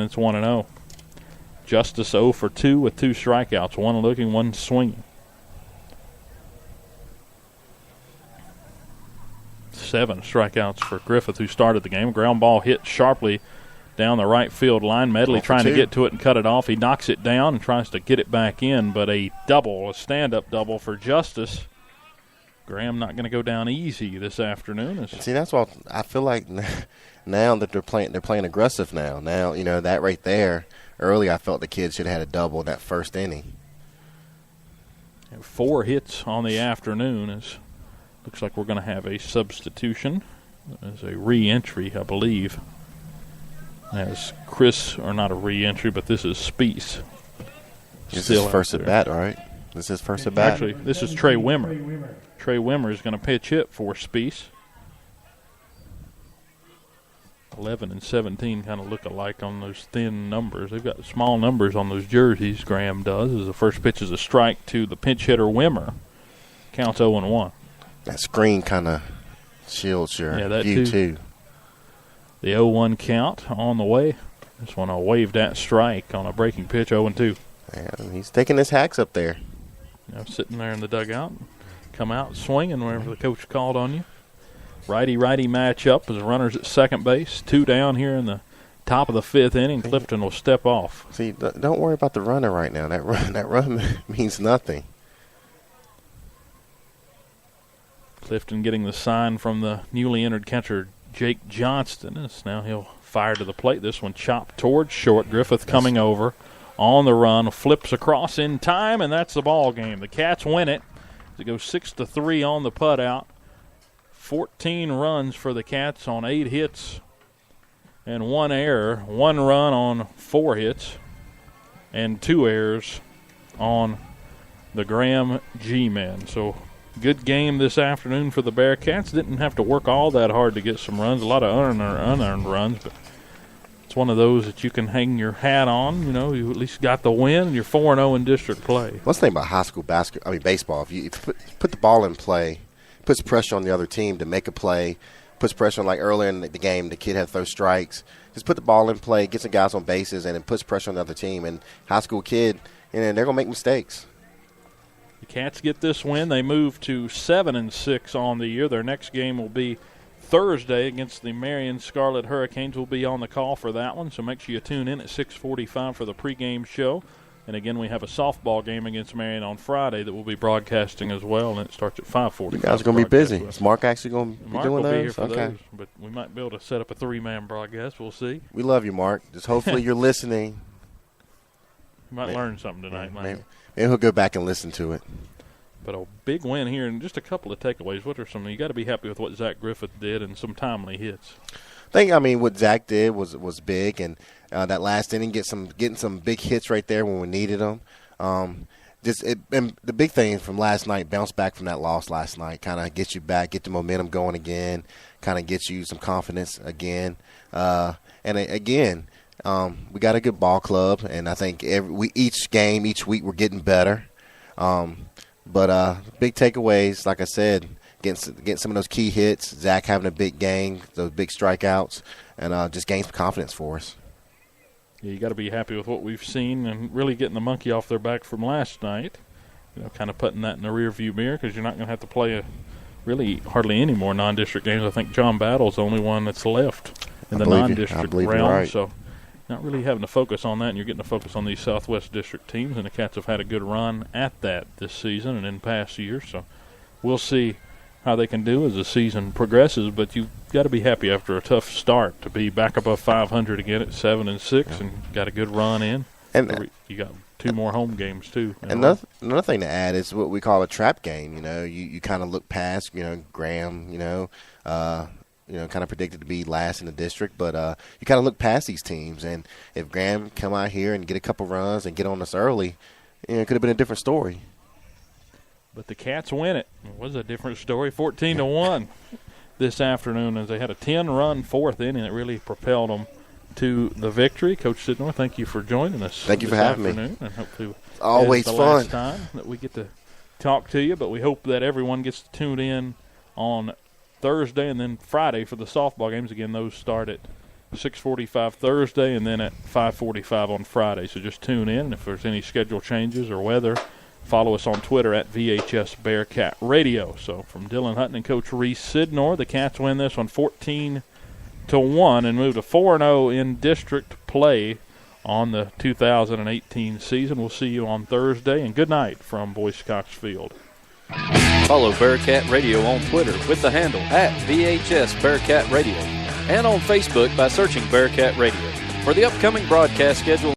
It's 1-0. Justice 0 for 2 with 2 strikeouts, 1 looking, 1 swinging. 7 strikeouts for Griffith, who started the game. Ground ball hit sharply down the right field line. Medley trying to get to it and cut it off. He knocks it down and tries to get it back in, but a stand-up double for Justice. Graham not going to go down easy this afternoon. See, that's why I feel like now that they're playing aggressive now. Now, that right there, early I felt the kids should have had a double in that first inning. 4 hits on the afternoon. Looks like we're going to have a substitution as a re-entry, I believe. As Chris, or not a re-entry, but this is Speece. This is first at bat, right? This is first at bat. Actually, this is Trey Wimmer. Trey Wimmer is going to pitch hit for Speece. 11 and 17 kind of look alike on those thin numbers. They've got small numbers on those jerseys, Graham does. As the first pitch is a strike to the pinch hitter Wimmer. Counts 0-1. That screen kind of shields your view, too. The 0-1 count on the way. Just want to wave that strike on a breaking pitch, 0-2. Yeah, he's taking his hacks up there. Sitting there in the dugout. Come out swinging whenever the coach called on you. Righty-righty matchup as runners at second base. 2 down here in the top of the 5th inning. Clifton will step off. See, don't worry about the runner right now. That run means nothing. Clifton getting the sign from the newly entered catcher, Jake Johnston. As now he'll fire to the plate. This one chopped towards short. Griffith coming over on the run. Flips across in time, and that's the ball game. The Cats win it. It goes 6-3 on the putout. 14 runs for the Cats on 8 hits and 1 error. 1 run on 4 hits and 2 errors on the Graham G-men. So good game this afternoon for the Bearcats. Didn't have to work all that hard to get some runs. A lot of unearned runs, but it's one of those that you can hang your hat on. You at least got the win, and you're 4-0 in district play. Let's think about high school baseball. If you put the ball in play, puts pressure on the other team to make a play, puts pressure on, like earlier in the game, the kid had to throw strikes. Just put the ball in play, get some guys on bases, and it puts pressure on the other team. And high school kid, they're going to make mistakes. The Cats get this win. They move to 7-6 on the year. Their next game will be Thursday against the Marion Scarlet Hurricanes. Will be on the call for that one, so make sure you tune in at 6:45 for the pregame show. And again, we have a softball game against Marion on Friday that we'll be broadcasting as well, and it starts at 5:45. You guys are going to be busy. Is Mark actually going to be Mark doing will those? Be here for those, but we might be able to set up a 3-man broadcast. We'll see. We love you, Mark. Just hopefully you're listening. You might learn something tonight, Maybe he'll go back and listen to it. But a big win here, and just a couple of takeaways. What are some? You got to be happy with what Zach Griffith did and some timely hits. What Zach did was big, and that last inning, getting some big hits right there when we needed them. And the big thing from last night, bounce back from that loss last night, kind of get you back, get the momentum going again, kind of get you some confidence again. We got a good ball club, and I think each game, each week, we're getting better. But big takeaways, like I said, getting some of those key hits, Zach having a big game, those big strikeouts, and just gain some confidence for us. Yeah, you got to be happy with what we've seen and really getting the monkey off their back from last night. Kind of putting that in the rearview mirror because you're not going to have to play really hardly any more non-district games. I think John Battle's the only one that's left in the non-district realm. Right. So not really having to focus on that, and you're getting to focus on these Southwest District teams, and the Cats have had a good run at that this season and in past years. So we'll see how they can do as the season progresses, but you've got to be happy after a tough start to be back above 500 again at 7-6 and got a good run in. And you got 2 more home games too. Another thing to add is what we call a trap game. You kind of look past, Graham, kind of predicted to be last in the district, but you kind of look past these teams. And if Graham come out here and get a couple runs and get on us early, it could have been a different story. But the Cats win it. It was a different story, 14-1 this afternoon, as they had a 10-run 4th inning that really propelled them to the victory. Coach Sidnor, thank you for joining us. Thank you for having me. And hopefully it's always fun. Last time that we get to talk to you, but we hope that everyone gets to tune in on Thursday and then Friday for the softball games. Again, those start at 6:45 Thursday, and then at 5:45 on Friday. So just tune in. If there's any schedule changes or weather, follow us on Twitter at VHS Bearcat Radio. So from Dylan Hutton and Coach Reese Sidnor, the Cats win this one 14-1 and move to 4-0 in district play on the 2018 season. We'll see you on Thursday, and good night from Boyce Cox Field. Follow Bearcat Radio on Twitter with the handle at VHS Bearcat Radio and on Facebook by searching Bearcat Radio. For the upcoming broadcast schedule